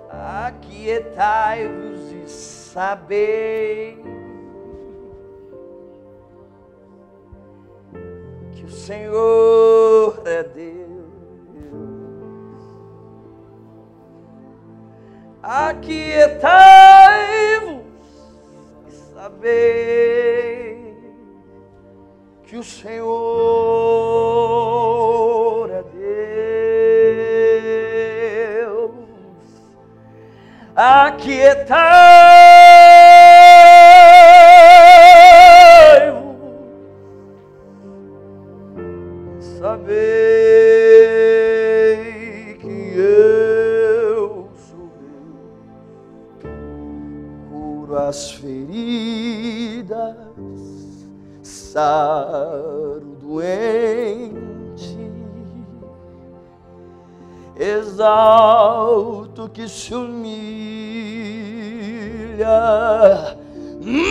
aquietai-vos e sabei que o Senhor é Deus. Aquietai-vos e sabei que o Senhor é Deus. Aquietai-vos e sabei que eu sou Deus. Curo as feridas, saro o doente, exalto que se humilha,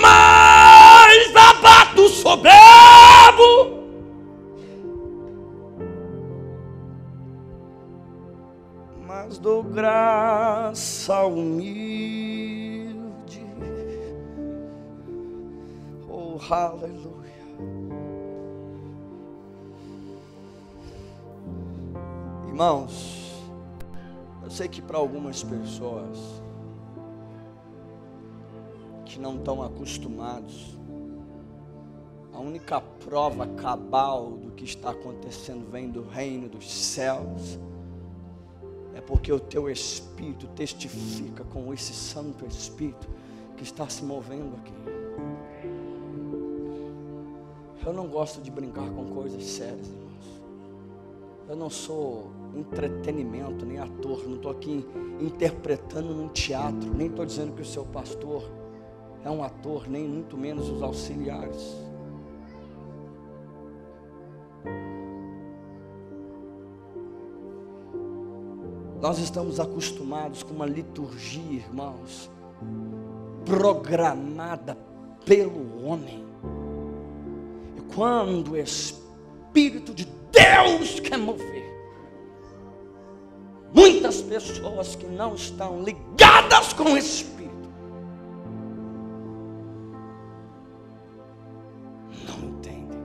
mas abato o soberbo. Mas dou graça ao humilde. Oh, aleluia. Irmãos, eu sei que para algumas pessoas que não estão acostumados, a única prova cabal do que está acontecendo vem do reino dos céus. É porque o teu Espírito testifica com esse Santo Espírito que está se movendo aqui. Eu não gosto de brincar com coisas sérias, irmãos. Eu não sou entretenimento, nem ator. Não estou aqui interpretando num teatro. Nem estou dizendo que o seu pastor é um ator, nem muito menos os auxiliares. Nós estamos acostumados com uma liturgia, irmãos, programada pelo homem. E quando o Espírito de Deus quer mover, muitas pessoas que não estão ligadas com o Espírito não entendem.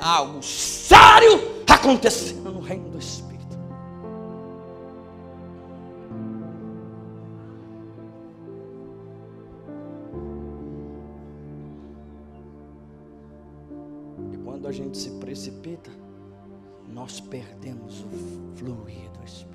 Há algo sério acontecendo no reino do Espírito. E quando a gente se precipita, nós perdemos o fluir do Espírito.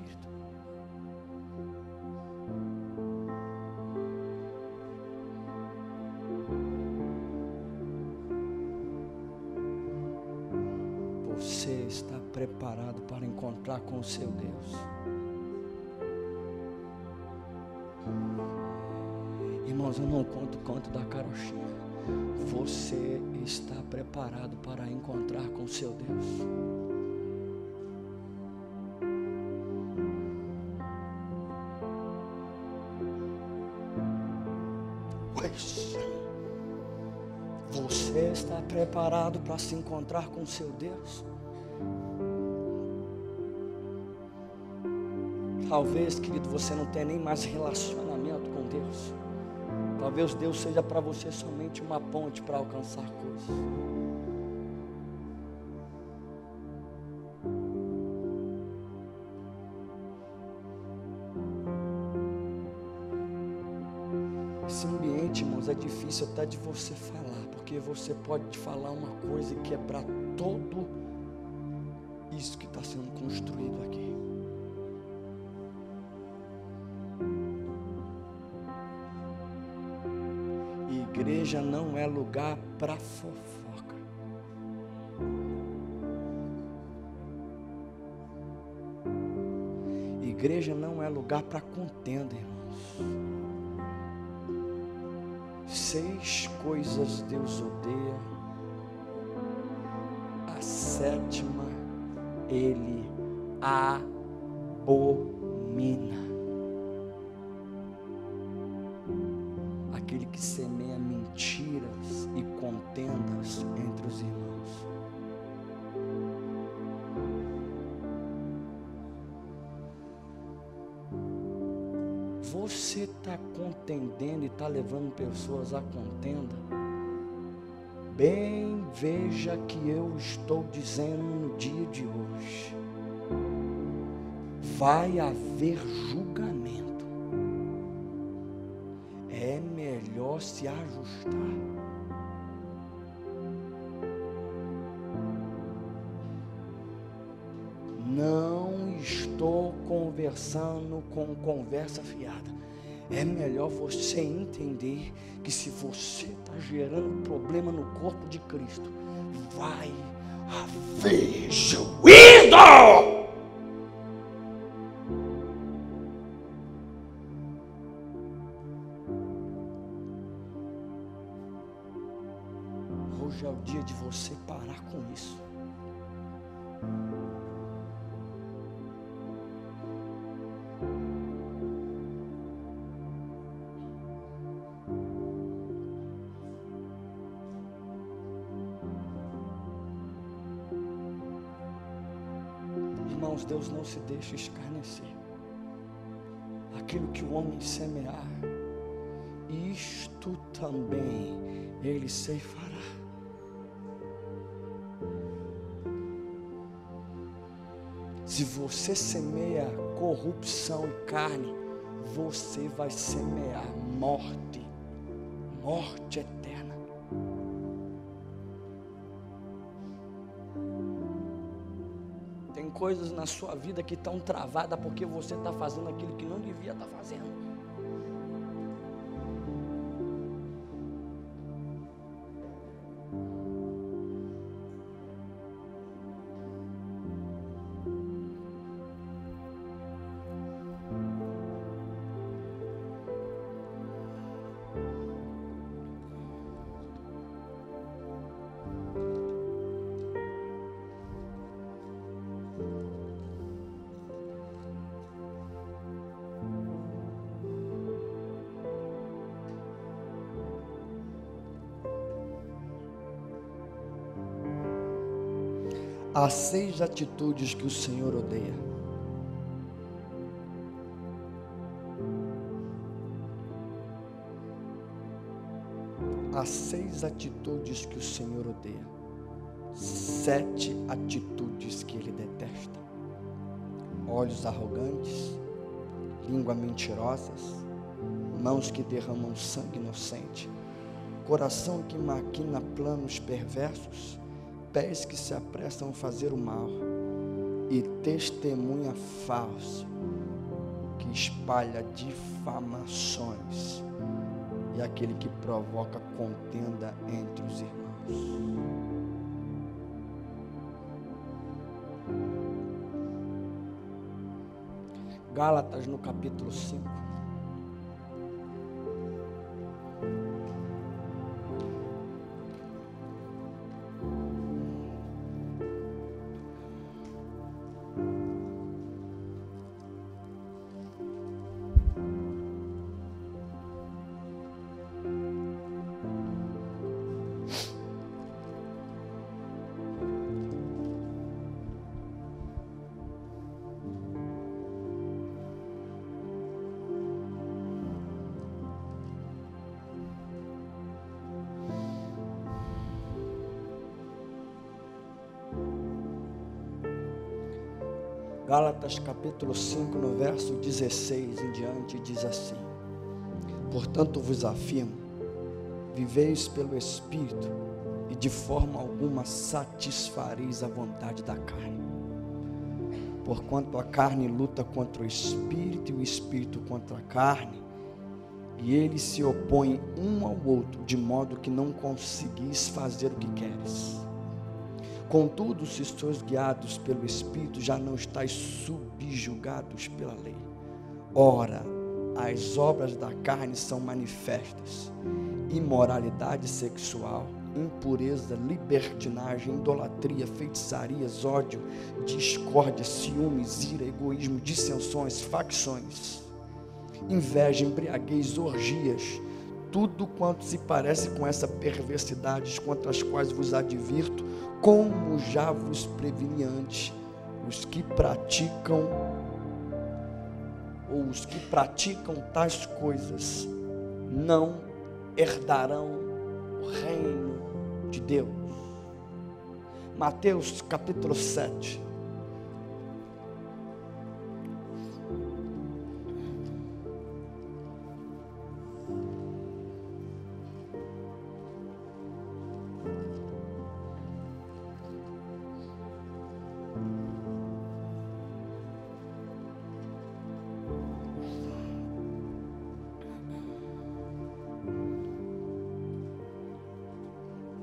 Você está preparado para encontrar com o seu Deus? Irmãos, eu não conto o conto da carochinha. Você está preparado para encontrar com o seu Deus? Pois, você está preparado para se encontrar com o seu Deus? Talvez, querido, você não tenha nem mais relacionamento com Deus. Talvez Deus seja para você somente uma ponte para alcançar coisas. Esse ambiente, irmãos, é difícil até de você falar, porque você pode te falar uma coisa e quebrar todo isso que está sendo construído aqui. Igreja não é lugar para fofoca. Igreja não é lugar para contenda, irmãos. 6 coisas Deus odeia, a 7ª Ele abomina. Aquele que semeia mentiras e contendas entre os irmãos. você está contendendo e está levando pessoas à contenda, bem veja que eu estou dizendo no dia de hoje, vai haver julgamento. É melhor se ajustar. Não estou conversando com conversa fiada. É melhor você entender que se você está gerando problema no corpo de Cristo, vai haver juízo. Hoje é o dia de você parar com isso. Irmãos, Deus não se deixa escarnecer. Aquilo que o homem semear, isto também ele ceifará. Se você semeia corrupção e carne, você vai semear morte, morte eterna. Tem coisas na sua vida que estão travadas porque você está fazendo aquilo que não devia estar fazendo. Há 6 atitudes que o Senhor odeia. Há 6 atitudes que o Senhor odeia. 7 atitudes que Ele detesta: olhos arrogantes, língua mentirosas, mãos que derramam sangue inocente, coração que maquina planos perversos, pés que se apressam a fazer o mal e testemunha falso que espalha difamações e aquele que provoca contenda entre os irmãos. Gálatas no capítulo 5. Gálatas capítulo 5, no verso 16 em diante, diz assim: portanto vos afirmo, viveis pelo Espírito, e de forma alguma satisfareis a vontade da carne. Porquanto a carne luta contra o Espírito, e o Espírito contra a carne, e eles se opõem um ao outro, de modo que não conseguis fazer o que queres. Contudo, se sois guiados pelo Espírito, já não estáis subjugados pela lei. Ora, as obras da carne são manifestas: imoralidade sexual, impureza, libertinagem, idolatria, feitiçarias, ódio, discórdia, ciúmes, ira, egoísmo, dissensões, facções, inveja, embriaguez, orgias, tudo quanto se parece com essa perversidades, contra as quais vos advirto, como já vos preveni antes, os que praticam ou os que praticam tais coisas não herdarão o reino de Deus. Mateus capítulo 7.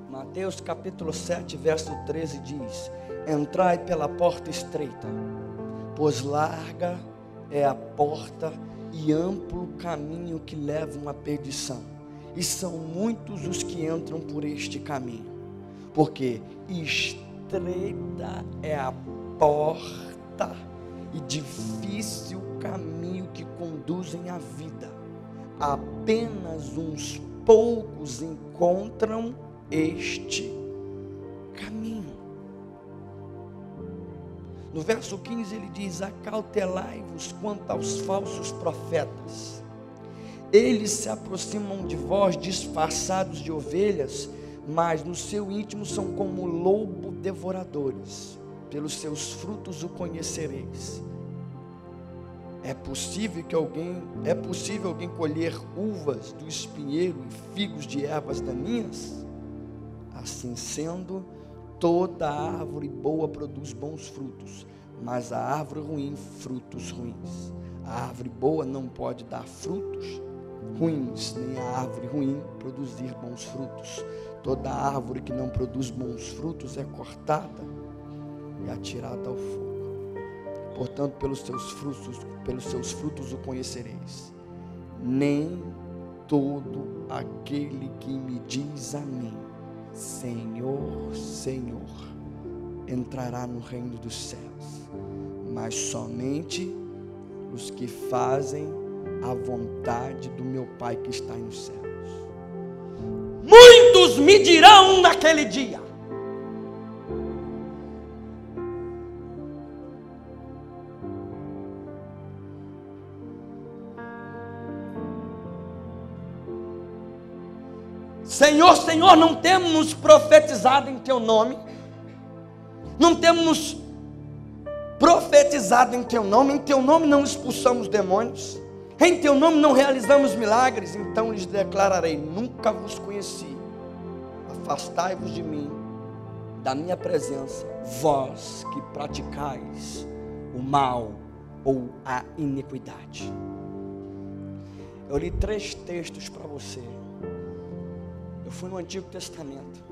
Mateus capítulo 7, verso 13 diz: entrai pela porta estreita, pois larga é a porta e amplo o caminho que levam à perdição, e são muitos os que entram por este caminho, porque estreita é a porta e difícil o caminho que conduzem à vida, apenas uns poucos encontram este caminho. No verso 15 ele diz: acautelai-vos quanto aos falsos profetas, eles se aproximam de vós disfarçados de ovelhas, mas no seu íntimo são como lobo devoradores, pelos seus frutos o conhecereis. É possível alguém colher uvas do espinheiro e figos de ervas daninhas? Assim sendo, toda árvore boa produz bons frutos, mas a árvore ruim, frutos ruins. A árvore boa não pode dar frutos ruins, nem a árvore ruim produzir bons frutos. Toda árvore que não produz bons frutos é cortada e atirada ao fogo. Portanto, pelos seus frutos o conhecereis. Nem todo aquele que me diz a mim, Senhor, Senhor, entrará no reino dos céus, mas somente os que fazem a vontade do meu Pai que está nos céus. Muitos me dirão naquele dia: Senhor, Senhor, não temos profetizado em Teu nome, não temos profetizado em Teu nome não expulsamos demônios, em Teu nome não realizamos milagres. Então lhes declararei: nunca vos conheci, afastai-vos de mim, da minha presença, vós que praticais o mal ou a iniquidade. Eu li 3 textos para você. Eu fui no Antigo Testamento.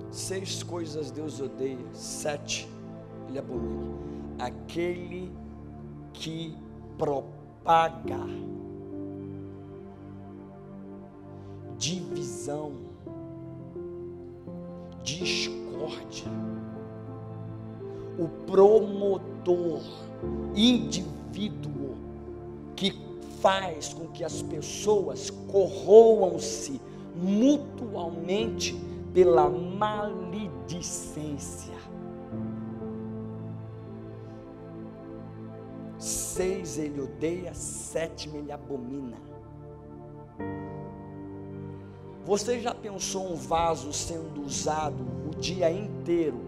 6 coisas Deus odeia, 7 Ele abomina. Aquele que propaga divisão, discórdia, o promotor, indivíduo que faz com que as pessoas corroam-se mutuamente pela maledicência. 6 ele odeia, 7 ele abomina. Você já pensou um vaso sendo usado o dia inteiro,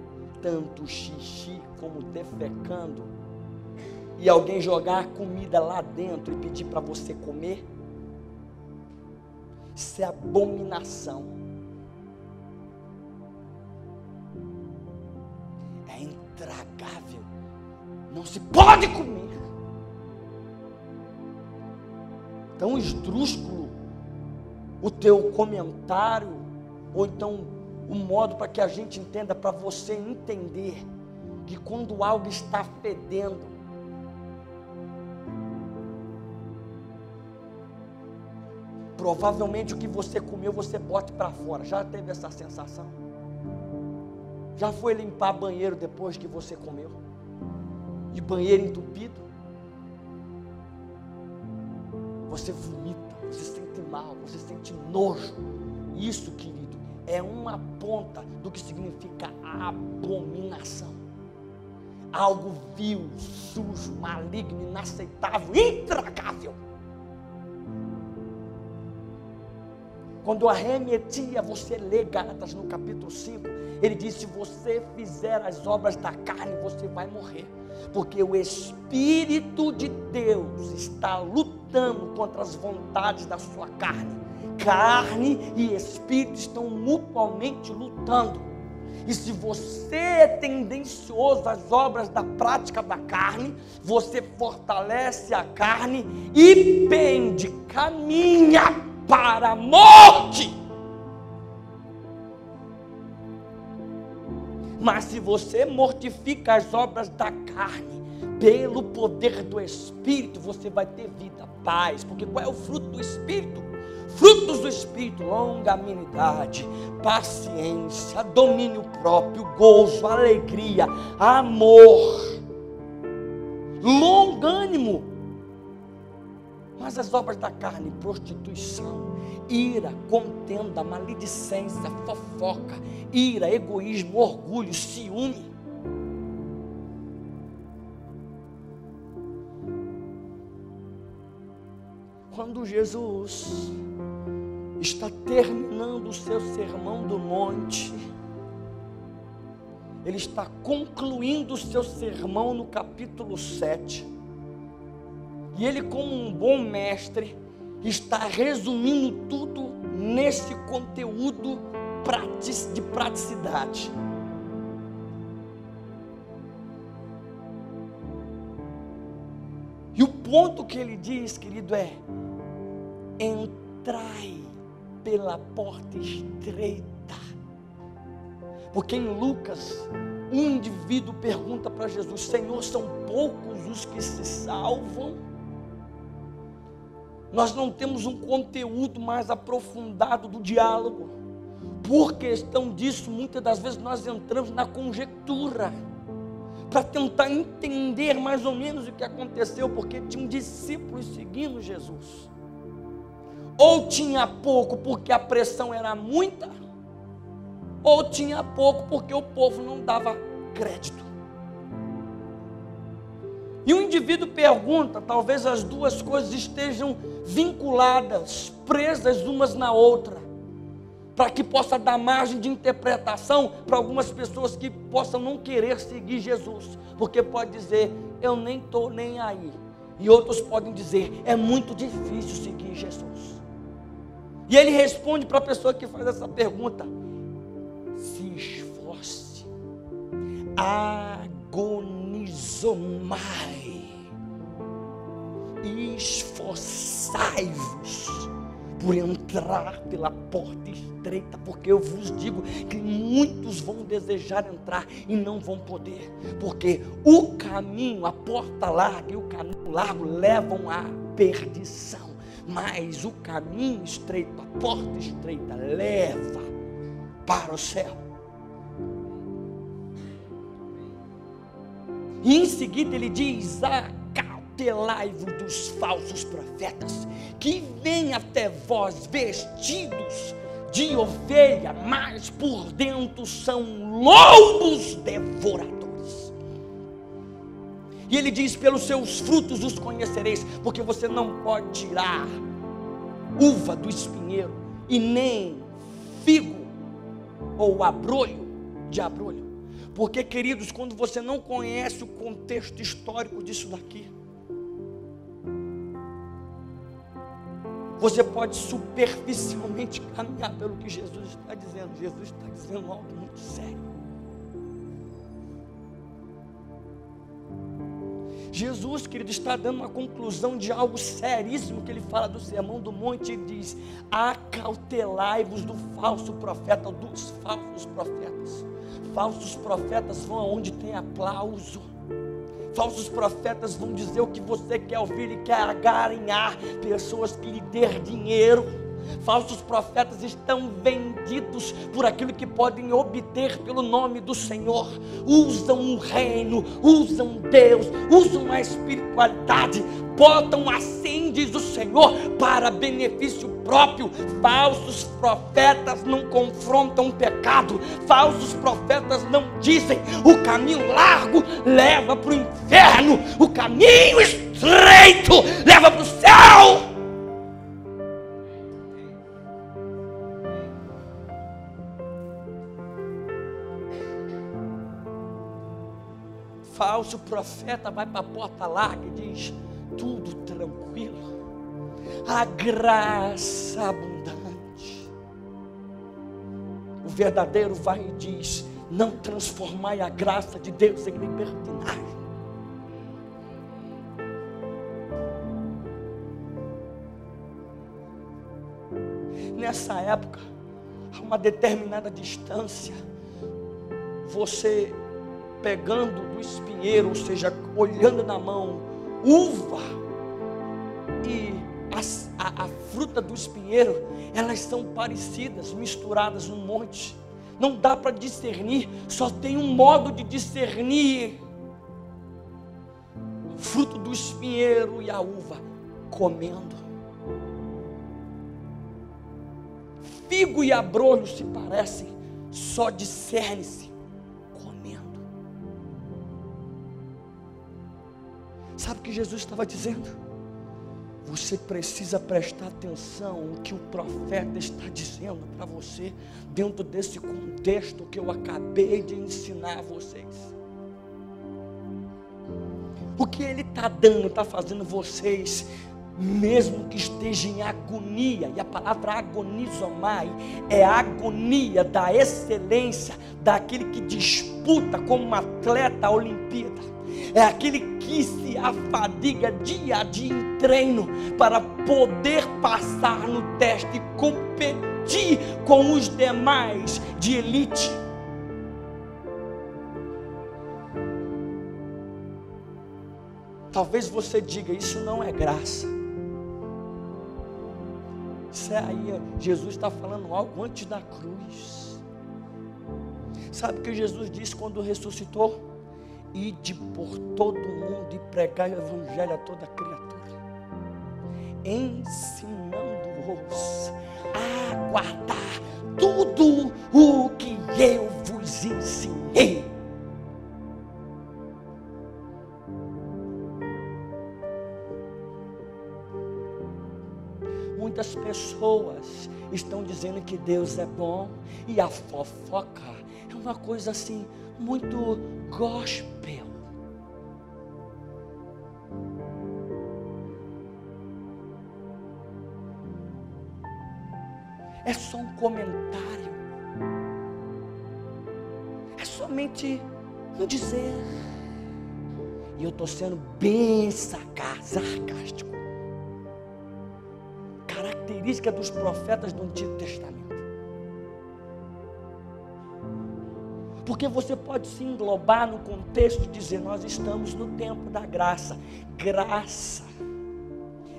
tanto xixi como defecando, e alguém jogar comida lá dentro e pedir para você comer? Isso é abominação. É intragável. Não se pode comer. Tão esdrúxulo o teu comentário, ou então o modo para que a gente entenda, para você entender que quando algo está fedendo, provavelmente o que você comeu, você bota para fora. Já teve essa sensação? Já foi limpar banheiro depois que você comeu? E banheiro entupido? Você vomita, você sente mal, você sente nojo. Isso, querido, é uma ponta do que significa abominação. algo vil, sujo, maligno, inaceitável, intragável. Quando arremetia, você lê Gálatas no capítulo 5, ele diz: se você fizer as obras da carne, você vai morrer, porque o Espírito de Deus está lutando contra as vontades da sua carne. Carne e Espírito estão mutuamente lutando, e se você é tendencioso às obras da prática da carne, você fortalece a carne e pende, caminha para a morte. Mas se você mortifica as obras da carne pelo poder do Espírito, você vai ter vida, paz. Porque qual é o fruto do Espírito? Frutos do Espírito: longanimidade, paciência, domínio próprio, gozo, alegria, amor, longânimo. Mas as obras da carne: prostituição, ira, contenda, maledicência, fofoca, ira, egoísmo, orgulho, ciúme. Quando Jesus está terminando o seu sermão do monte, ele está concluindo o seu sermão no capítulo 7, e ele, como um bom mestre, está resumindo tudo nesse conteúdo de praticidade. E o ponto que ele diz, querido, é: entrai pela porta estreita. Porque em Lucas, um indivíduo pergunta para Jesus: Senhor, são poucos os que se salvam? Nós não temos um conteúdo mais aprofundado do diálogo. Por questão disso, muitas das vezes nós entramos na conjectura, para tentar entender mais ou menos o que aconteceu, porque tinham discípulos seguindo Jesus. Ou tinha pouco porque a pressão era muita, ou tinha pouco porque o povo não dava crédito. E o indivíduo pergunta, talvez as duas coisas estejam vinculadas, presas umas na outra, para que possa dar margem de interpretação para algumas pessoas que possam não querer seguir Jesus, porque pode dizer: eu nem estou nem aí, e outros podem dizer: é muito difícil seguir Jesus. E ele responde para a pessoa que faz essa pergunta: se esforce, agonizomai, esforçai-vos por entrar pela porta estreita, porque eu vos digo que muitos vão desejar entrar e não vão poder, porque o caminho, a porta larga e o caminho largo levam à perdição, mas o caminho estreito, a porta estreita leva para o céu. E em seguida ele diz: acautelai-vos dos falsos profetas, que vêm até vós vestidos de ovelha, mas por dentro são lobos devoradores. E ele diz: pelos seus frutos os conhecereis, porque você não pode tirar uva do espinheiro e nem figo ou abrolho de abrolho. Porque, queridos, quando você não conhece o contexto histórico disso daqui, você pode superficialmente caminhar pelo que Jesus está dizendo. Jesus está dizendo algo muito sério. Jesus, querido, está dando uma conclusão de algo seríssimo que ele fala do Sermão do Monte. Ele diz: acautelai-vos do falso profeta, dos falsos profetas. Falsos profetas vão aonde tem aplauso. Falsos profetas vão dizer o que você quer ouvir e quer agarinhar pessoas que lhe dêem dinheiro. Falsos profetas estão vendidos por aquilo que podem obter pelo nome do Senhor. Usam o reino, usam Deus, usam a espiritualidade, botam assim, diz o Senhor, para benefício próprio. Falsos profetas não confrontam o pecado. Falsos profetas não dizem: o caminho largo leva para o inferno, o caminho estreito leva para o céu. Falso profeta vai para a porta larga e diz: tudo tranquilo, a graça abundante. O verdadeiro vai e diz: não transformai a graça de Deus em libertinagem. Nessa época, a uma determinada distância, você pegando do espinheiro, ou seja, olhando na mão, uva e a fruta do espinheiro, elas são parecidas, misturadas um monte. Não dá para discernir, só tem um modo de discernir o fruto do espinheiro e a uva: comendo. Figo e abrolho se parecem, só discerne-se comendo. Sabe o que Jesus estava dizendo? Você precisa prestar atenção no que o profeta está dizendo para você, dentro desse contexto que eu acabei de ensinar a vocês. O que ele está dando, está fazendo vocês, mesmo que esteja em agonia, e a palavra agonizomai é a agonia da excelência, daquele que disputa como um atleta a Olimpíada, é aquele que se afadiga dia a dia em treino para poder passar no teste e competir com os demais de elite. Talvez você diga: isso não é graça. Isso aí, Jesus está falando algo antes da cruz. Sabe o que Jesus disse quando ressuscitou? Ide por todo mundo e pregai o evangelho a toda criatura, ensinando-os a guardar tudo o que eu vos ensinei. Muitas pessoas estão dizendo que Deus é bom, e a fofoca é uma coisa assim, muito gospel. É só um comentário, é somente um dizer. E eu estou sendo bem sarcástico. Característica dos profetas do Antigo Testamento. Porque você pode se englobar no contexto de dizer: nós estamos no tempo da graça. Graça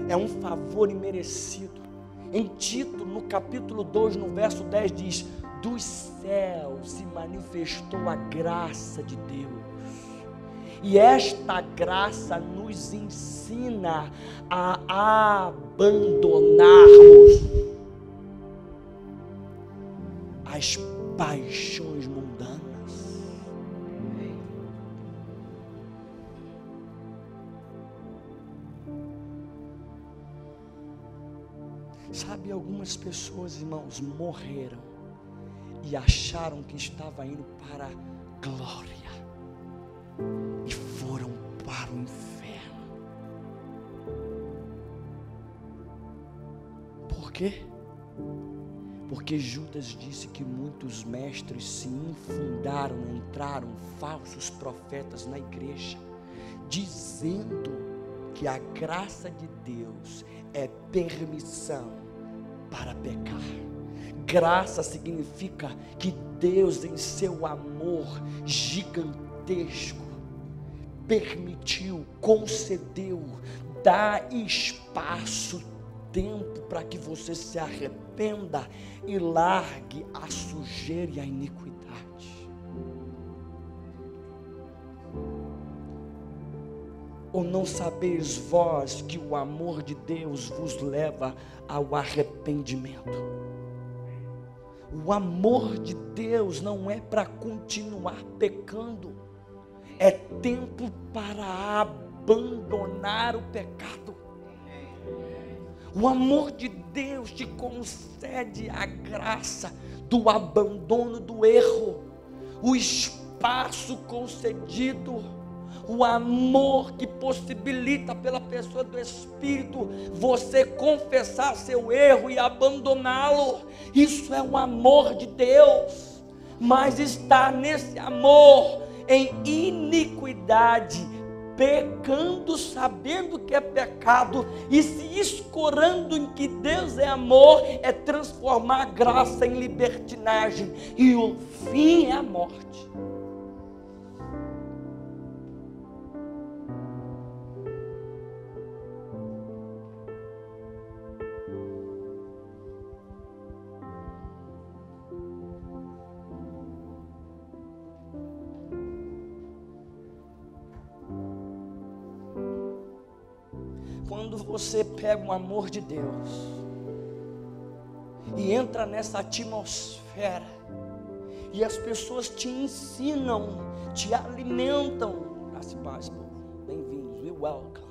é um favor imerecido. Em Tito, no capítulo 2, no verso 10, diz: dos céus se manifestou a graça de Deus. E esta graça nos ensina a abandonarmos as paixões mundanas. Sabe, algumas pessoas, irmãos, morreram e acharam que estava indo para a glória e foram para o inferno. Por quê? Porque Judas disse que muitos mestres se infundaram, entraram falsos profetas na igreja, dizendo que a graça de Deus é permissão para pecar. Graça significa que Deus, em seu amor gigantesco, permitiu, concedeu, dá espaço, tempo para que você se arrependa e largue a sujeira e a iniquidade. Ou não sabeis vós que o amor de Deus vos leva ao arrependimento? O amor de Deus não é para continuar pecando, é tempo para abandonar o pecado. O amor de Deus te concede a graça do abandono do erro, o espaço concedido, o amor que possibilita pela pessoa do Espírito você confessar seu erro e abandoná-lo. Isso é o amor de Deus. Mas está nesse amor em iniquidade, pecando, sabendo que é pecado e se escorando em que Deus é amor, é transformar a graça em libertinagem, e o fim é a morte. Quando você pega o amor de Deus e entra nessa atmosfera, e as pessoas te ensinam, te alimentam, graça e paz, bem-vindos, we welcome.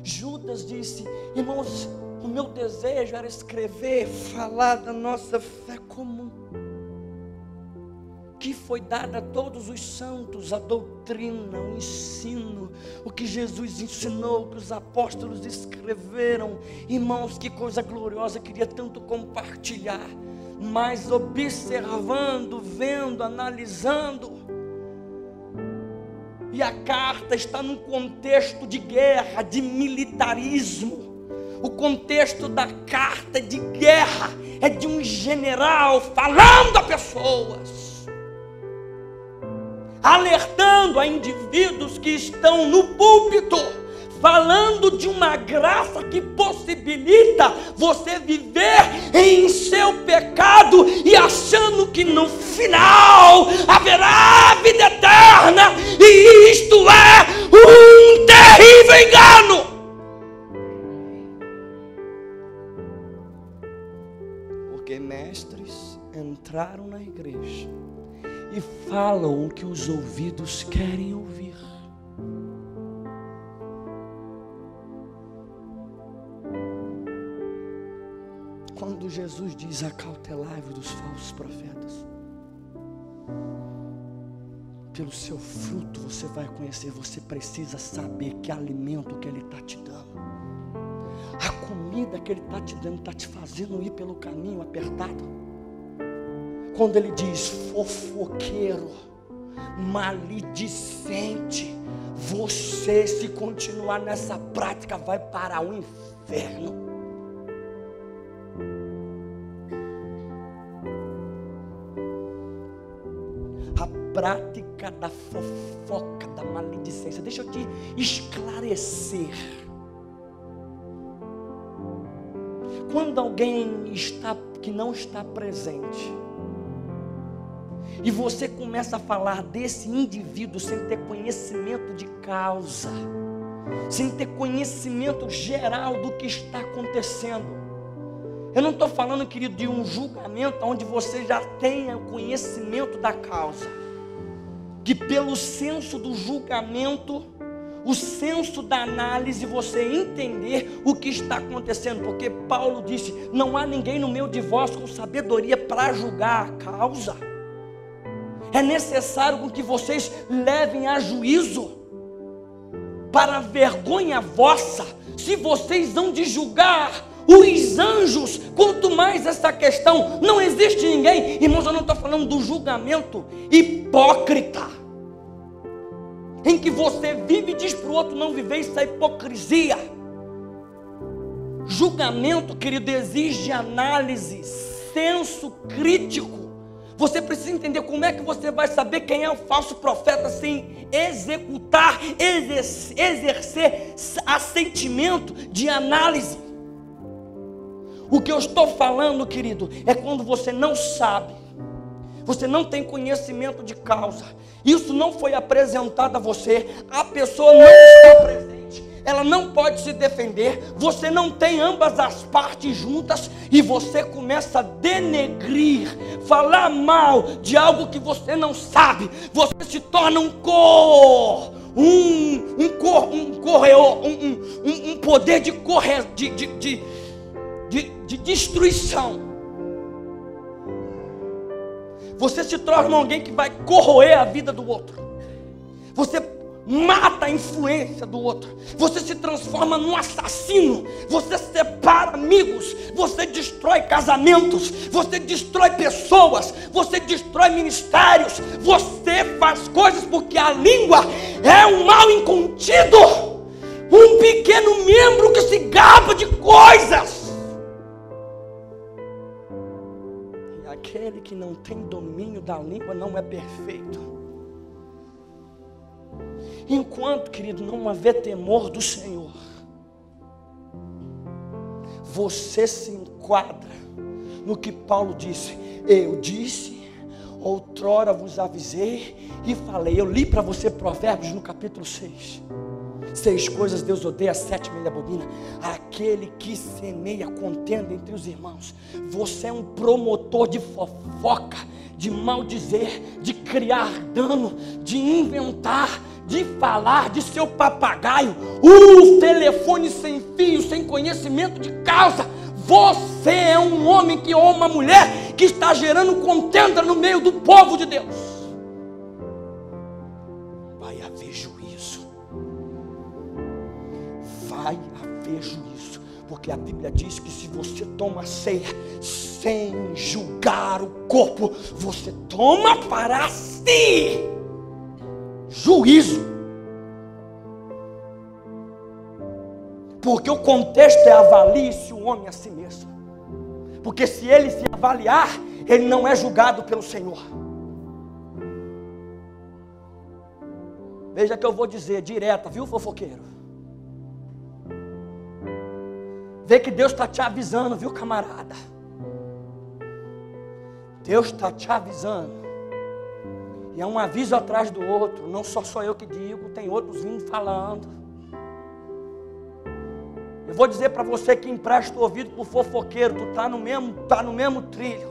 Judas disse: irmãos, o meu desejo era escrever, falar da nossa fé comum, que foi dada a todos os santos, a doutrina, o ensino, o que Jesus ensinou, o que os apóstolos escreveram. Irmãos, que coisa gloriosa, queria tanto compartilhar, mas observando, vendo, analisando, e a carta está num contexto de guerra, de militarismo. O contexto da carta de guerra é de um general falando a pessoas, alertando a indivíduos que estão no púlpito, falando de uma graça que possibilita você viver em seu pecado e achando que no final haverá vida eterna, e isto é um terrível engano. Porque mestres entraram na igreja e falam o que os ouvidos querem ouvir. Quando Jesus diz: acautelai-vos dos falsos profetas, pelo seu fruto você vai conhecer. Você precisa saber que alimento que Ele está te dando, a comida que Ele está te dando, está te fazendo ir pelo caminho apertado. Quando Ele diz fofoqueiro, maledicente, você, se continuar nessa prática, vai para o inferno. A prática da fofoca, da maledicência, deixa eu te esclarecer. Quando alguém que não está presente, e você começa a falar desse indivíduo sem ter conhecimento de causa, sem ter conhecimento geral do que está acontecendo. Eu não estou falando, querido, de um julgamento onde você já tenha o conhecimento da causa, que pelo senso do julgamento, o senso da análise, você entender o que está acontecendo. Porque Paulo disse: não há ninguém no meio de vós com sabedoria para julgar a causa. É necessário com que vocês levem a juízo, para a vergonha vossa, se vocês hão de julgar os anjos. Quanto mais essa questão, não existe ninguém, irmãos, eu não estou falando do julgamento hipócrita, em que você vive e diz para o outro não viver. Isso é hipocrisia. Julgamento, querido, exige análise, senso crítico, Você precisa entender como é que você vai saber quem é o falso profeta sem executar, exercer assentimento de análise. O que eu estou falando, querido, é quando você não sabe, você não tem conhecimento de causa, isso não foi apresentado a você, a pessoa não está presente, ela não pode se defender, você não tem ambas as partes juntas e você começa a denegrir, falar mal de algo que você não sabe, você se torna um poder de destruição. Você se torna alguém que vai corroer a vida do outro. Você mata a influência do outro. Você se transforma num assassino. Você separa amigos. Você destrói casamentos. Você destrói pessoas. Você destrói ministérios. Você faz coisas porque a língua é um mal incontido. Um pequeno membro que se gaba de coisas. E aquele que não tem domínio da língua não é perfeito. Enquanto, querido, não haver temor do Senhor, você se enquadra no que Paulo disse. Eu disse, outrora vos avisei e falei. Eu li para você Provérbios no capítulo 6. 6 coisas Deus odeia, 7 ele abomina. Aquele que semeia contenda entre os irmãos. Você é um promotor de fofoca, de maldizer, de criar dano, de inventar, de falar, de ser o papagaio, o telefone sem fio, sem conhecimento de causa. Você é um homem ou uma mulher que está gerando contenda no meio do povo de Deus. Vai haver juízo. Vai haver juízo. Porque a Bíblia diz que se você toma ceia sem julgar o corpo, você toma para si juízo. Porque o contexto é avalie-se o homem a si mesmo. Porque se ele se avaliar, ele não é julgado pelo Senhor. Veja que eu vou dizer direta, viu, fofoqueiro? Vê que Deus está te avisando, viu, camarada? Deus está te avisando. E é um aviso atrás do outro. Não sou eu que digo, tem outros vindo falando. Eu vou dizer para você que empresta o ouvido para o fofoqueiro. Tu está no mesmo trilho.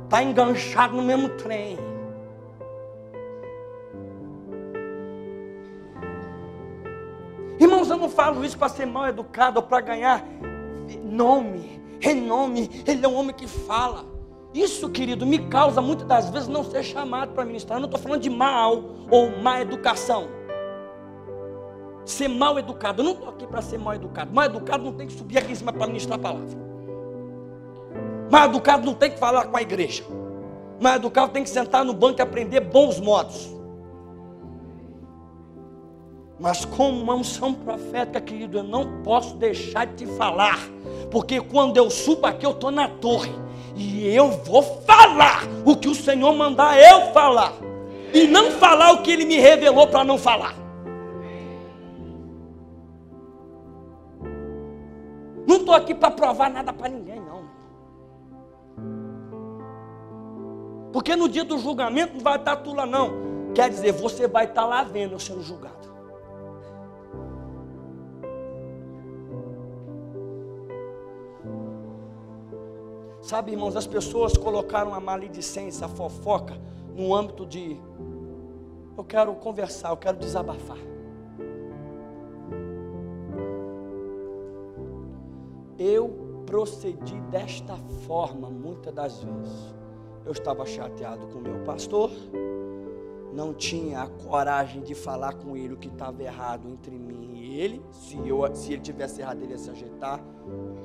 Está enganchado no mesmo trem. Irmãos, eu não falo isso para ser mal educado ou para ganhar nome, renome. Ele é um homem que fala. Isso, querido, me causa muitas das vezes não ser chamado para ministrar. Eu não estou falando de mal ou má educação. Ser mal educado. Eu não estou aqui para ser mal educado. Mal educado não tem que subir aqui em cima para ministrar a palavra. Mal educado não tem que falar com a igreja. Mal educado tem que sentar no banco e aprender bons modos. Mas como uma unção profética, querido, eu não posso deixar de te falar. Porque quando eu subo aqui, eu estou na torre. E eu vou falar o que o Senhor mandar eu falar. E não falar o que Ele me revelou para não falar. Não estou aqui para provar nada para ninguém, não. Porque no dia do julgamento não vai estar tu lá, não. Quer dizer, você vai estar lá vendo eu sendo julgado. Sabe, irmãos, as pessoas colocaram a maledicência, a fofoca, no âmbito de eu quero conversar, eu quero desabafar. Eu procedi desta forma muitas das vezes. Eu estava chateado com o meu pastor, não tinha a coragem de falar com ele o que estava errado entre mim e ele. Se ele tivesse errado, ele ia se ajeitar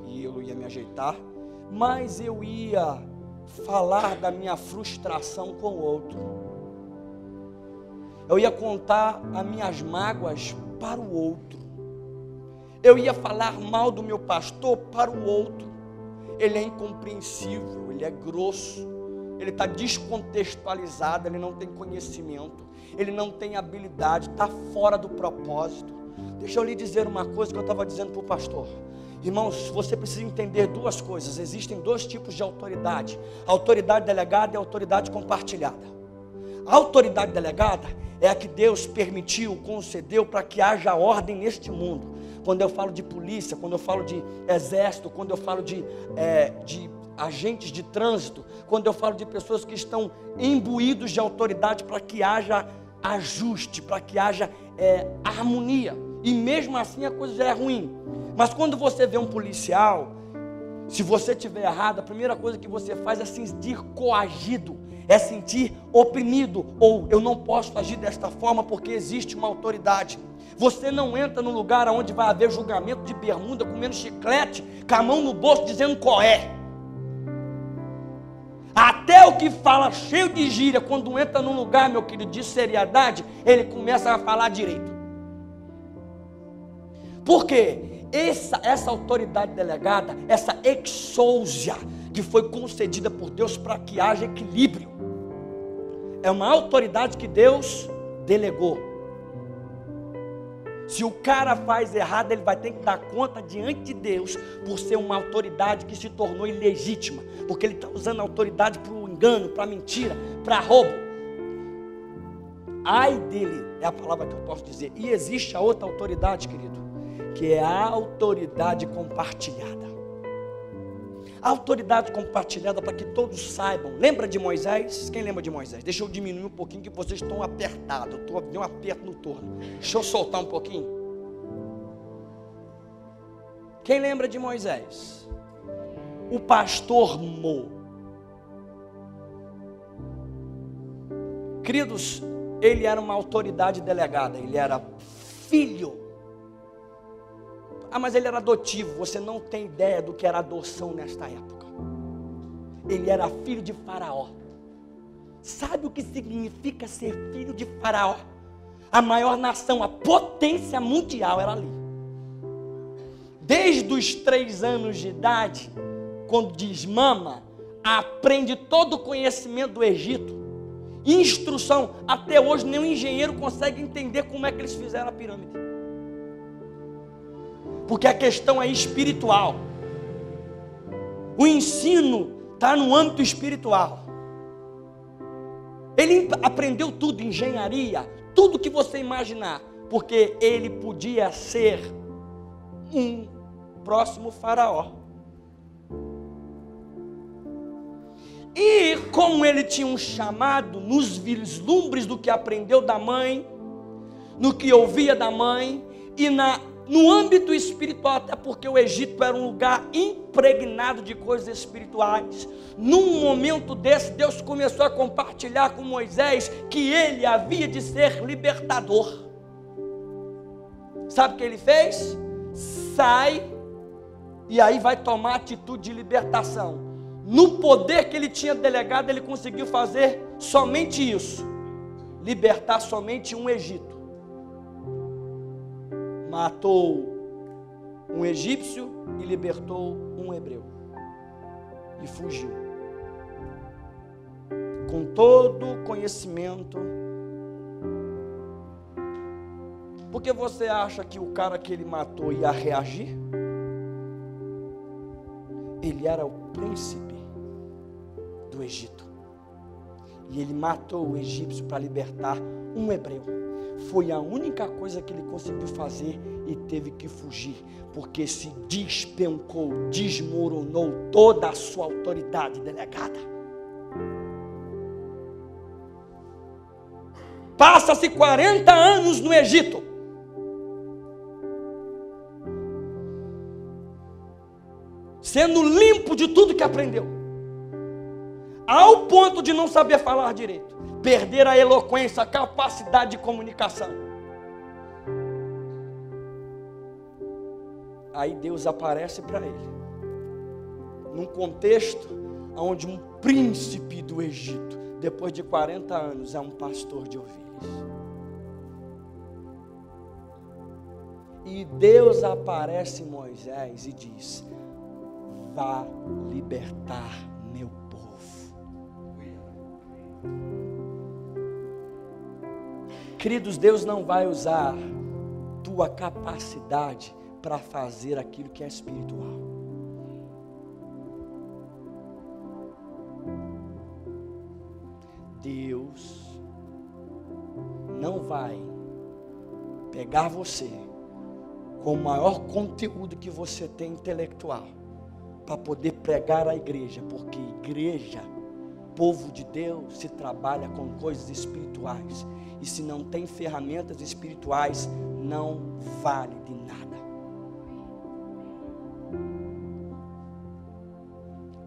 e eu ia me ajeitar. Mas eu ia falar da minha frustração com o outro. Eu ia contar as minhas mágoas para o outro. Eu ia falar mal do meu pastor para o outro. Ele é incompreensível, ele é grosso, ele está descontextualizado, ele não tem conhecimento, ele não tem habilidade, está fora do propósito. Deixa eu lhe dizer uma coisa que eu estava dizendo para o pastor. Irmãos, você precisa entender duas coisas. Existem dois tipos de autoridade: a autoridade delegada e a autoridade compartilhada. A autoridade delegada é a que Deus permitiu, concedeu para que haja ordem neste mundo. Quando eu falo de polícia, quando eu falo de exército, quando eu falo de agentes de trânsito, quando eu falo de pessoas que estão imbuídos de autoridade para que haja ajuste, para que haja harmonia. E mesmo assim a coisa já é ruim. Mas quando você vê um policial, se você estiver errado, a primeira coisa que você faz é se sentir coagido, é sentir oprimido, ou eu não posso agir desta forma porque existe uma autoridade. Você não entra num lugar onde vai haver julgamento de bermuda, comendo chiclete, com a mão no bolso dizendo qual é. Até o que fala cheio de gíria, quando entra num lugar, meu querido, de seriedade, ele começa a falar direito. Por quê? Essa autoridade delegada, essa exousia que foi concedida por Deus para que haja equilíbrio, é uma autoridade que Deus delegou. Se o cara faz errado, ele vai ter que dar conta diante de Deus, por ser uma autoridade que se tornou ilegítima, porque ele está usando a autoridade para o engano, para a mentira, para roubo. Ai dele, é a palavra que eu posso dizer. E existe a outra autoridade, querido, que é a autoridade compartilhada. A autoridade compartilhada, para que todos saibam. Lembra de Moisés? Quem lembra de Moisés? Deixa eu diminuir um pouquinho, que vocês estão apertados. Eu dei um aperto no torno. Deixa eu soltar um pouquinho. Quem lembra de Moisés? O pastor Mo. Queridos, ele era uma autoridade delegada. Ele era filho. Mas ele era adotivo. Você não tem ideia do que era adoção nesta época. Ele era filho de Faraó. Sabe o que significa ser filho de Faraó? A maior nação, a potência mundial era ali. Desde os 3 anos de idade, quando desmama, aprende todo o conhecimento do Egito. Instrução. Até hoje nenhum engenheiro consegue entender como é que eles fizeram a pirâmide. Porque a questão é espiritual. O ensino está no âmbito espiritual. Ele aprendeu tudo, engenharia, tudo que você imaginar, porque ele podia ser um próximo faraó. E como ele tinha um chamado nos vislumbres do que aprendeu da mãe, no que ouvia da mãe e no âmbito espiritual, até porque o Egito era um lugar impregnado de coisas espirituais. Num momento desse, Deus começou a compartilhar com Moisés que ele havia de ser libertador. Sabe o que ele fez? Sai, e aí vai tomar atitude de libertação. No poder que ele tinha delegado, ele conseguiu fazer somente isso: libertar somente um Egito. Matou um egípcio e libertou um hebreu. E fugiu. Com todo o conhecimento. Porque você acha que o cara que ele matou ia reagir? Ele era o príncipe do Egito. E ele matou o egípcio para libertar um hebreu. Foi a única coisa que ele conseguiu fazer e teve que fugir, porque se despencou, desmoronou toda a sua autoridade delegada. Passa-se 40 anos no Egito. Sendo limpo de tudo que aprendeu. Ao ponto de não saber falar direito. Perder a eloquência, a capacidade de comunicação. Aí Deus aparece para ele. Num contexto onde um príncipe do Egito, depois de 40 anos, é um pastor de ovelhas. E Deus aparece em Moisés e diz: vá libertar meu povo. Queridos, Deus não vai usar tua capacidade para fazer aquilo que é espiritual. Deus não vai pegar você com o maior conteúdo que você tem intelectual para poder pregar a igreja, porque igreja, povo de Deus, se trabalha com coisas espirituais, e se não tem ferramentas espirituais, não vale de nada.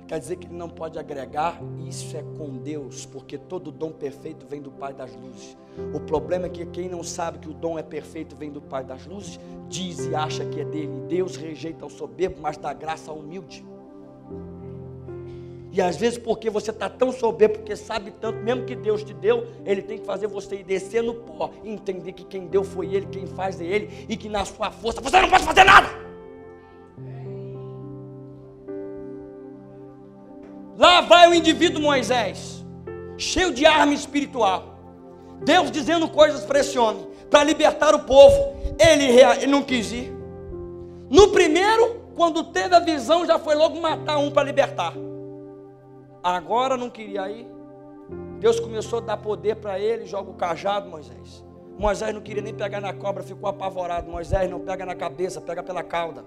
Quer dizer que ele não pode agregar? Isso é com Deus, porque todo dom perfeito vem do Pai das luzes. O problema é que quem não sabe que o dom é perfeito vem do Pai das luzes, diz e acha que é dele. Deus rejeita o soberbo, mas dá graça ao humilde. E às vezes porque você está tão soberbo, porque sabe tanto, mesmo que Deus te deu, Ele tem que fazer você ir descer no pó, e entender que quem deu foi Ele, quem faz é Ele, e que na sua força você não pode fazer nada. Lá vai o indivíduo Moisés, cheio de arma espiritual. Deus dizendo coisas para esse homem, para libertar o povo. Ele não quis ir. No primeiro, quando teve a visão, já foi logo matar um para libertar. Agora não queria ir. Deus começou a dar poder para ele, joga o cajado, Moisés. Moisés não queria nem pegar na cobra, ficou apavorado. Moisés não pega na cabeça, pega pela cauda.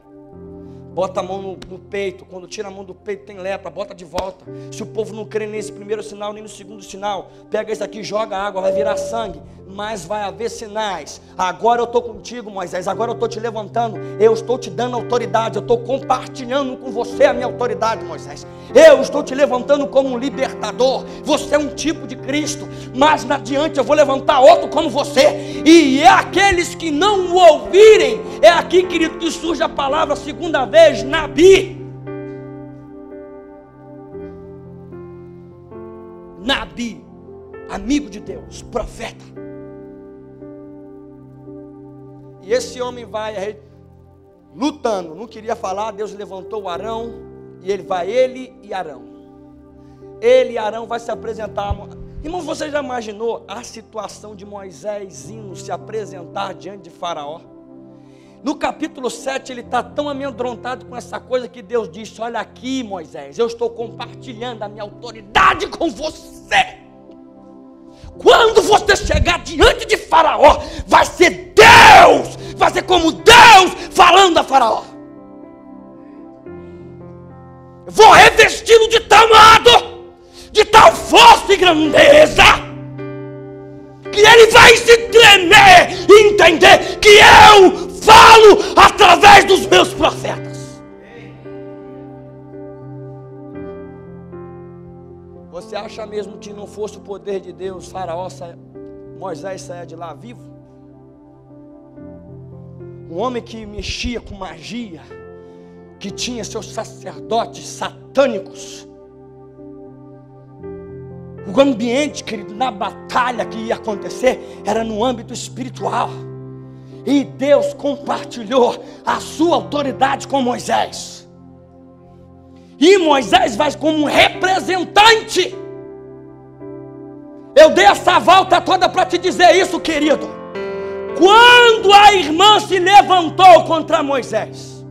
Bota a mão no peito, quando tira a mão do peito tem lepra, bota de volta. Se o povo não crê nesse primeiro sinal, nem no segundo sinal, pega isso aqui, joga água, vai virar sangue, mas vai haver sinais. Agora eu estou contigo, Moisés, agora eu estou te levantando, eu estou te dando autoridade, eu estou compartilhando com você a minha autoridade, Moisés. Eu estou te levantando como um libertador, você é um tipo de Cristo, mas adiante eu vou levantar outro como você, e é aqueles que não o ouvirem, é aqui, querido, que surge a palavra segunda vez, Nabi. Nabi, amigo de Deus, profeta. E esse homem vai lutando, não queria falar, Deus levantou o Arão, e ele e Arão. Ele e Arão vai se apresentar. Irmão, você já imaginou a situação de Moisés indo se apresentar diante de Faraó? No capítulo 7 ele está tão amedrontado com essa coisa que Deus disse: olha aqui, Moisés, eu estou compartilhando a minha autoridade com você. Quando você chegar diante de Faraó, vai ser Deus, vai ser como Deus falando a Faraó. Vou revesti-lo de tal modo, de tal força e grandeza, que ele vai se tremer e entender que eu falo através dos meus profetas. Você acha mesmo que não fosse o poder de Deus, Moisés saia de lá vivo? Um homem que mexia com magia, que tinha seus sacerdotes satânicos. O ambiente, querido, na batalha que ia acontecer, era no âmbito espiritual. E Deus compartilhou a sua autoridade com Moisés. E Moisés vai como um representante. Eu dei essa volta toda para te dizer isso, querido. Quando a irmã se levantou contra Moisés,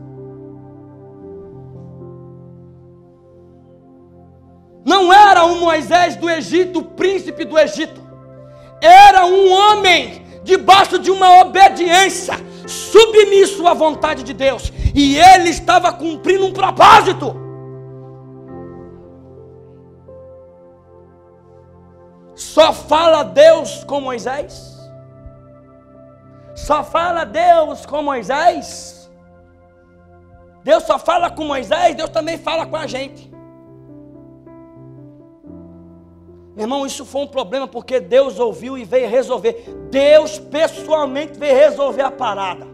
não era um Moisés do Egito, o príncipe do Egito. Era um homem debaixo de uma obediência, submisso à vontade de Deus. E ele estava cumprindo um propósito. Só fala Deus com Moisés? Só fala Deus com Moisés? Deus só fala com Moisés, Deus também fala com a gente. Meu irmão, isso foi um problema, porque Deus ouviu e veio resolver. Deus pessoalmente veio resolver a parada.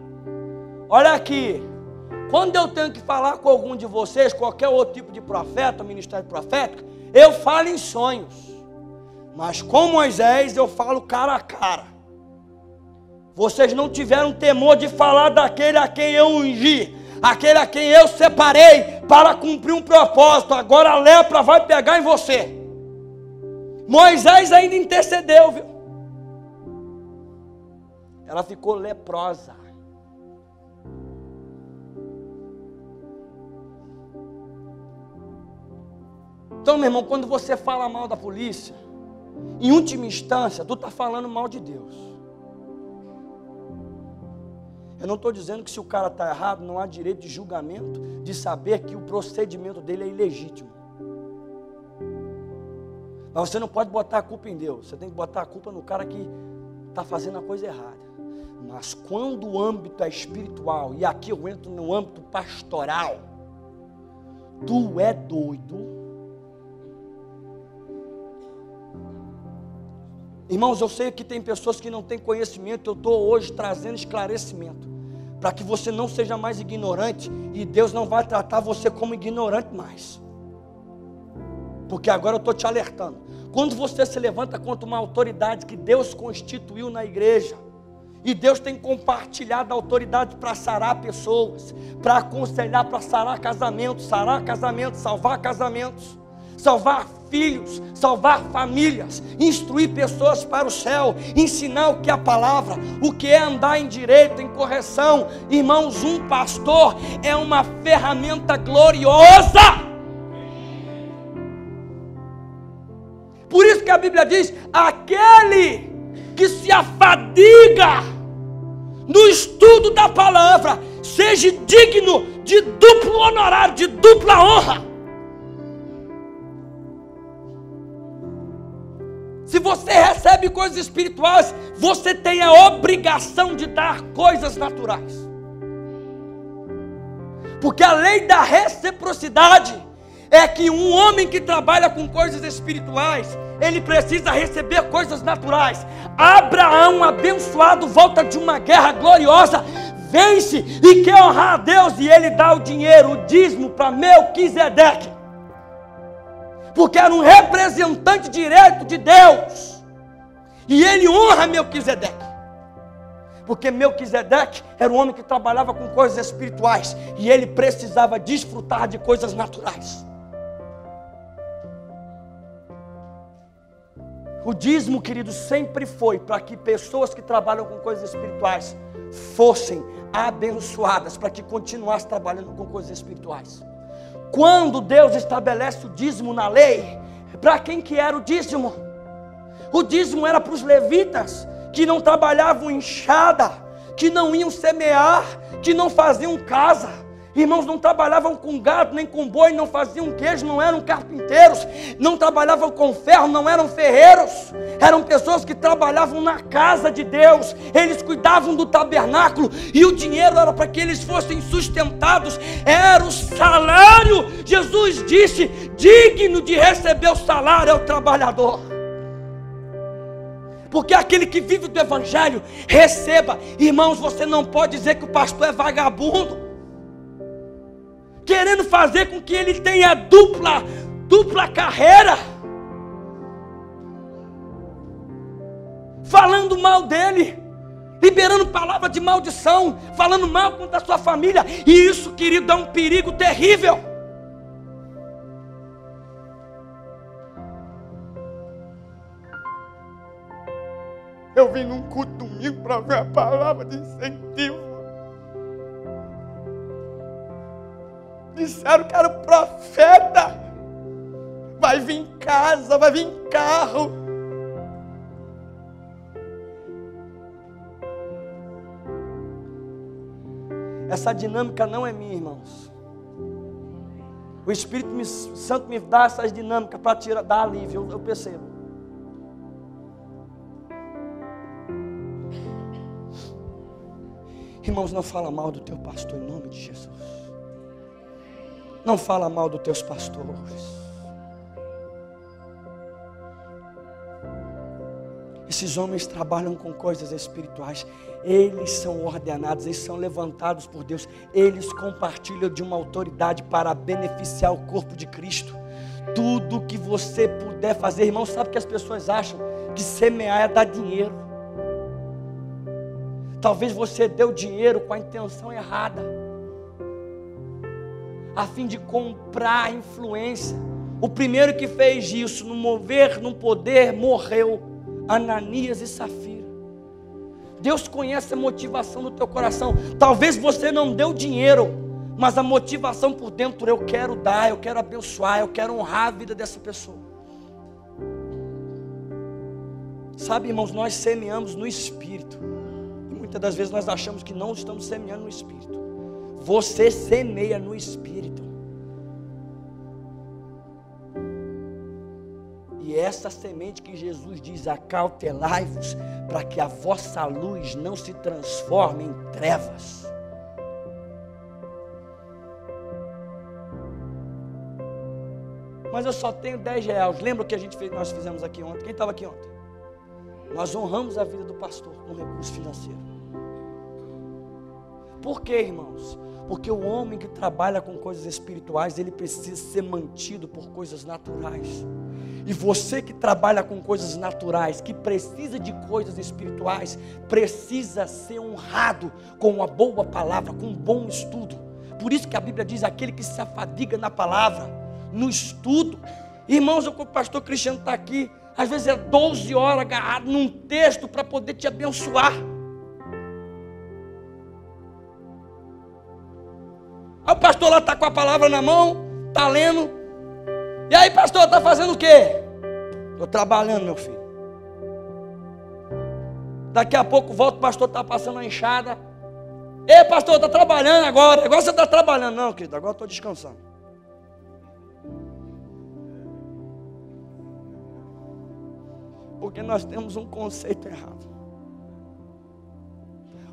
Olha aqui, quando eu tenho que falar com algum de vocês, qualquer outro tipo de profeta, ministério profético, eu falo em sonhos. Mas com Moisés eu falo cara a cara. Vocês não tiveram temor de falar daquele a quem eu ungi, aquele a quem eu separei para cumprir um propósito. Agora a lepra vai pegar em você. Moisés ainda intercedeu, viu? Ela ficou leprosa. Então, meu irmão, quando você fala mal da polícia, em última instância, tu está falando mal de Deus. Eu não estou dizendo que se o cara está errado, não há direito de julgamento, de saber que o procedimento dele é ilegítimo. Mas você não pode botar a culpa em Deus, você tem que botar a culpa no cara que está fazendo a coisa errada. Mas quando o âmbito é espiritual, e aqui eu entro no âmbito pastoral, tu é doido. Irmãos, eu sei que tem pessoas que não têm conhecimento, eu estou hoje trazendo esclarecimento, para que você não seja mais ignorante, e Deus não vai tratar você como ignorante mais, porque agora eu estou te alertando, quando você se levanta contra uma autoridade que Deus constituiu na igreja, e Deus tem compartilhado a autoridade para sarar pessoas, para aconselhar, para salvar casamentos, salvar filhos, salvar famílias, instruir pessoas para o céu, ensinar o que é a palavra, o que é andar em direito, em correção. Irmãos, um pastor é uma ferramenta gloriosa. Por isso que a Bíblia diz, aquele que se afadiga no estudo da palavra, seja digno de duplo honorário, de dupla honra. Se você recebe coisas espirituais, você tem a obrigação de dar coisas naturais. Porque a lei da reciprocidade é que um homem que trabalha com coisas espirituais, ele precisa receber coisas naturais. Abraão, abençoado, volta de uma guerra gloriosa, vence e quer honrar a Deus, e ele dá o dinheiro, o dízimo para Melquisedeque, porque era um representante direto de Deus, e ele honra Melquisedeque, porque Melquisedeque era um homem que trabalhava com coisas espirituais, e ele precisava desfrutar de coisas naturais. O dízimo, querido, sempre foi para que pessoas que trabalham com coisas espirituais fossem abençoadas, para que continuassem trabalhando com coisas espirituais. Quando Deus estabelece o dízimo na lei, para quem que era o dízimo? O dízimo era para os levitas, que não trabalhavam enxada, que não iam semear, que não faziam casa. Irmãos, não trabalhavam com gado, nem com boi, não faziam queijo, não eram carpinteiros, não trabalhavam com ferro, não eram ferreiros. Eram pessoas que trabalhavam na casa de Deus, eles cuidavam do tabernáculo, e o dinheiro era para que eles fossem sustentados, era o salário. Jesus disse, digno de receber o salário é o trabalhador. Porque aquele que vive do evangelho, receba. Irmãos, você não pode dizer que o pastor é vagabundo, querendo fazer com que ele tenha dupla carreira, falando mal dele, liberando palavra de maldição, falando mal contra a sua família, e isso, querido, é um perigo terrível. Eu vim num culto domingo para ver a palavra de incentivo. Disseram que era o profeta. Vai vir em casa, vai vir em carro. Essa dinâmica não é minha, irmãos. O Espírito Santo me dá essas dinâmicas para dar alívio, eu percebo. Irmãos, não fala mal do teu pastor em nome de Jesus. Não fala mal dos teus pastores. Esses homens trabalham com coisas espirituais. Eles são ordenados, eles são levantados por Deus. Eles compartilham de uma autoridade para beneficiar o corpo de Cristo. Tudo que você puder fazer, irmão, sabe que as pessoas acham que semear é dar dinheiro. Talvez você deu dinheiro com a intenção errada, a fim de comprar influência, O primeiro que fez isso, no mover, no poder, morreu. Ananias e Safira. Deus conhece a motivação do teu coração. Talvez você não deu dinheiro, mas a motivação por dentro, eu quero dar, eu quero abençoar, eu quero honrar a vida dessa pessoa. Sabe, irmãos, nós semeamos no Espírito. E muitas das vezes nós achamos que não estamos semeando no Espírito. Você semeia no Espírito. E essa semente que Jesus diz, acautelai-vos, para que a vossa luz não se transforme em trevas. Mas eu só tenho 10 reais. Lembra o que nós fizemos aqui ontem? Quem estava aqui ontem? Nós honramos a vida do pastor com recurso financeiro. Por quê, irmãos? Porque o homem que trabalha com coisas espirituais, ele precisa ser mantido por coisas naturais. E você que trabalha com coisas naturais, que precisa de coisas espirituais, precisa ser honrado com uma boa palavra, com um bom estudo. Por isso que a Bíblia diz, aquele que se afadiga na palavra, no estudo. Irmãos, o pastor Cristiano está aqui, às vezes é 12 horas agarrado num texto para poder te abençoar. Aí o pastor lá está com a palavra na mão, está lendo. E aí, pastor, está fazendo o quê? Estou trabalhando, meu filho. Daqui a pouco volta, o pastor está passando a enxada. Ei, pastor, está trabalhando agora. Agora você está trabalhando. Não, querido, agora estou descansando. Porque nós temos um conceito errado.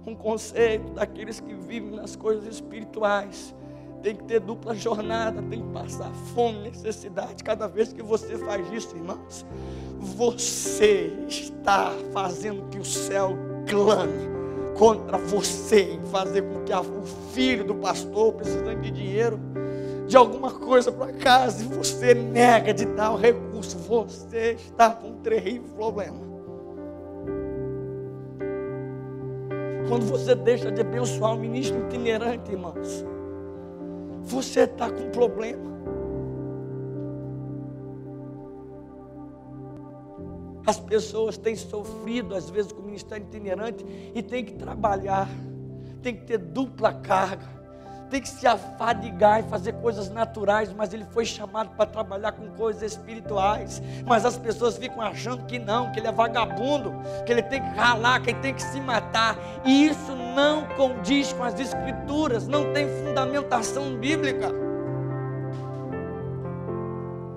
Um conceito daqueles que vivem nas coisas espirituais. Tem que ter dupla jornada, tem que passar fome, necessidade. Cada vez que você faz isso, irmãos, você está fazendo que o céu clame contra você, em fazer com que o filho do pastor, precisando de dinheiro, de alguma coisa para casa, e você nega de dar o recurso. Você está com um terrível problema. Quando você deixa de abençoar o ministro itinerante, irmãos, você está com problema. As pessoas têm sofrido às vezes com o ministério itinerante e tem que trabalhar, tem que ter dupla carga, tem que se afadigar e fazer coisas naturais, mas ele foi chamado para trabalhar com coisas espirituais. Mas as pessoas ficam achando que não, que ele é vagabundo, que ele tem que ralar, que ele tem que se matar. E isso não condiz com as escrituras, não tem fundamentação bíblica.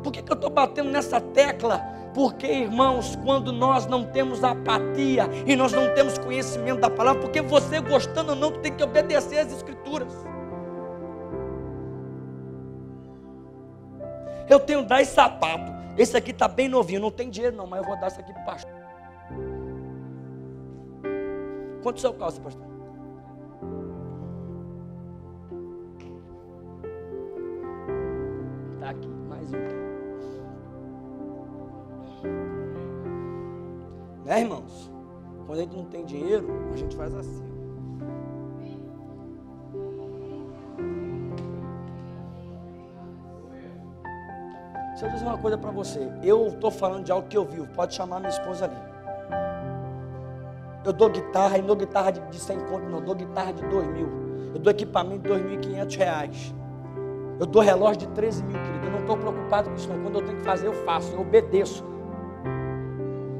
Por que eu estou batendo nessa tecla? Porque, irmãos, quando nós não temos apatia e nós não temos conhecimento da palavra, porque você gostando ou não, tu tem que obedecer às escrituras. Eu tenho 10 sapatos. Esse aqui está bem novinho. Não tem dinheiro não, mas eu vou dar esse aqui para o pastor. Quanto seu calça, pastor? Está aqui, mais um. Né, irmãos? Quando a gente não tem dinheiro, a gente faz assim. Deixa eu dizer uma coisa para você. Eu estou falando de algo que eu vivo. Pode chamar minha esposa ali. Eu dou guitarra, e não dou guitarra de 100 conto, não. Eu dou guitarra de 2.000. Eu dou equipamento de 2.500 reais. Eu dou relógio de 13 mil, querido. Eu não estou preocupado com isso, não. Quando eu tenho que fazer, eu faço. Eu obedeço.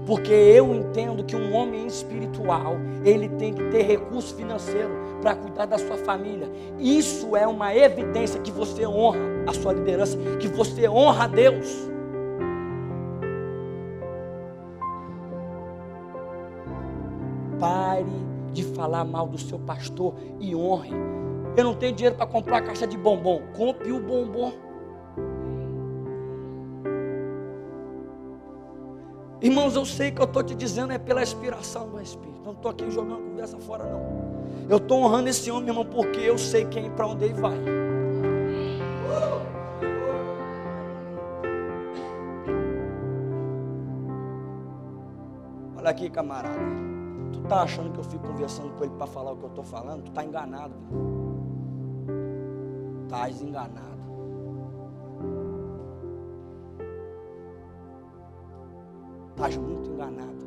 Porque eu entendo que um homem espiritual, ele tem que ter recurso financeiro para cuidar da sua família. Isso é uma evidência que você honra a sua liderança, que você honra a Deus. Pare de falar mal do seu pastor e honre. Eu não tenho dinheiro para comprar a caixa de bombom. Compre o bombom. Irmãos, eu sei que eu estou te dizendo é pela inspiração do Espírito. Não estou aqui jogando conversa fora, não. Eu estou honrando esse homem, irmão, porque eu sei quem para onde ele vai. Olha aqui, camarada. Tu tá achando que eu fico conversando com ele para falar o que eu estou falando? Tu tá enganado. Estás enganado. estás muito enganado.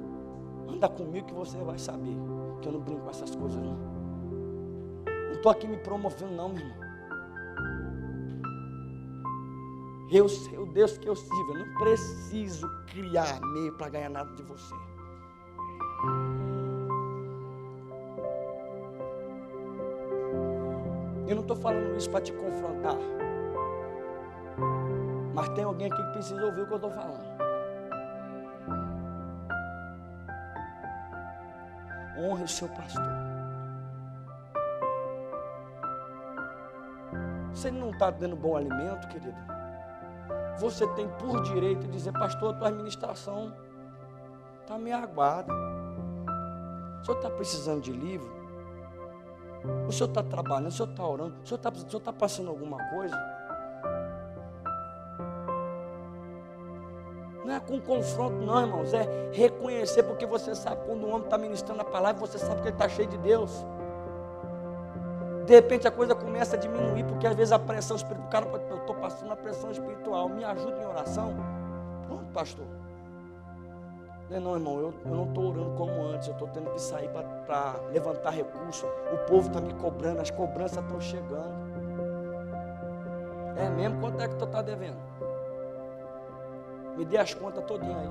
Anda comigo que você vai saber que eu não brinco com essas coisas não. Não estou aqui me promovendo não, meu irmão. Eu sei o Deus que eu sirvo, eu não preciso criar meio para ganhar nada de você. Eu não estou falando isso para te confrontar, mas tem alguém aqui que precisa ouvir o que eu estou falando. Honre o seu pastor. Se ele não está dando bom alimento, querido, você tem por direito de dizer: pastor, a tua administração está meio aguada. O senhor está precisando de livro? O senhor está trabalhando? O senhor está orando? O senhor está passando alguma coisa? Não é com confronto não, irmãos. É reconhecer, porque você sabe quando um homem está ministrando a palavra, você sabe que ele está cheio de Deus. De repente a coisa começa a diminuir, porque às vezes a pressão espiritual, cara, eu estou passando uma pressão espiritual, me ajuda em oração. Pronto, pastor. Não, irmão, eu não estou orando como antes, eu estou tendo que sair para levantar recursos. O povo está me cobrando, as cobranças estão chegando. É mesmo? Quanto é que tu está devendo? Me dê as contas todinha aí.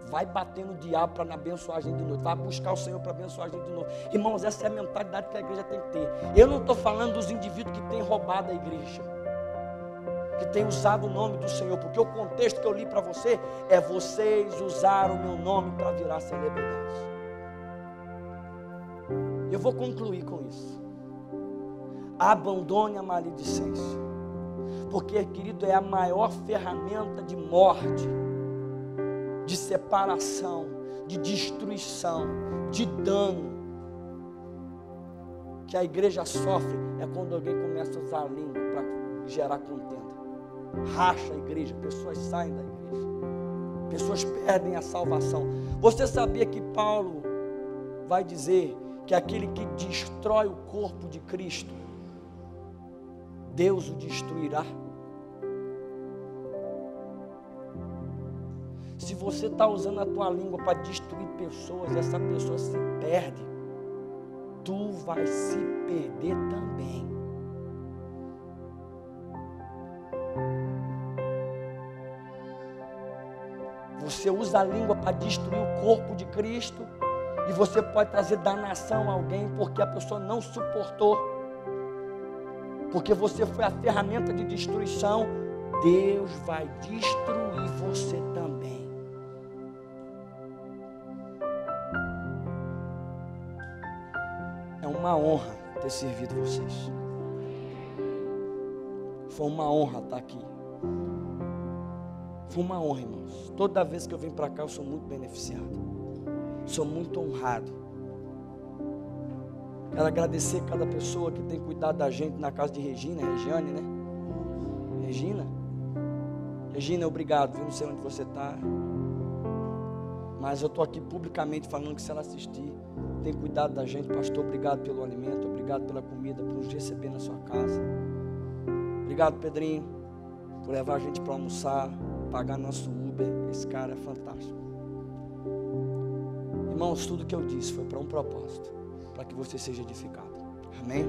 Vai bater no diabo para abençoar a gente de novo. Vai buscar o Senhor para abençoar a gente de novo. Irmãos, essa é a mentalidade que a igreja tem que ter. Eu não estou falando dos indivíduos que têm roubado a igreja, que têm usado o nome do Senhor, porque o contexto que eu li para você é: vocês usaram o meu nome para virar celebridade. Eu vou concluir com isso. Abandone a maledicência, porque, querido, é a maior ferramenta de morte, de separação, de destruição, de dano que a igreja sofre. É quando alguém começa a usar a língua para gerar contenda. Racha a igreja, pessoas saem da igreja, pessoas perdem a salvação. Você sabia que Paulo vai dizer que aquele que destrói o corpo de Cristo, Deus o destruirá? Se você está usando a tua língua para destruir pessoas, essa pessoa se perde, tu vai se perder também. Você usa a língua para destruir o corpo de Cristo, e você pode trazer danação a alguém, porque a pessoa não suportou, porque você foi a ferramenta de destruição. Deus vai destruir você também. É uma honra ter servido vocês. Foi uma honra estar aqui. Foi uma honra, irmãos. Toda vez que eu venho para cá, eu sou muito beneficiado. Sou muito honrado. Quero agradecer cada pessoa que tem cuidado da gente na casa de Regiane, né? Regina, obrigado. Eu não sei onde você está, mas eu estou aqui publicamente falando que, se ela assistir, tem cuidado da gente. Pastor, obrigado pelo alimento, obrigado pela comida, por nos receber na sua casa. Obrigado, Pedrinho, por levar a gente para almoçar, pagar nosso Uber. Esse cara é fantástico. Irmãos, tudo que eu disse foi para um propósito, para que você seja edificado. Amém?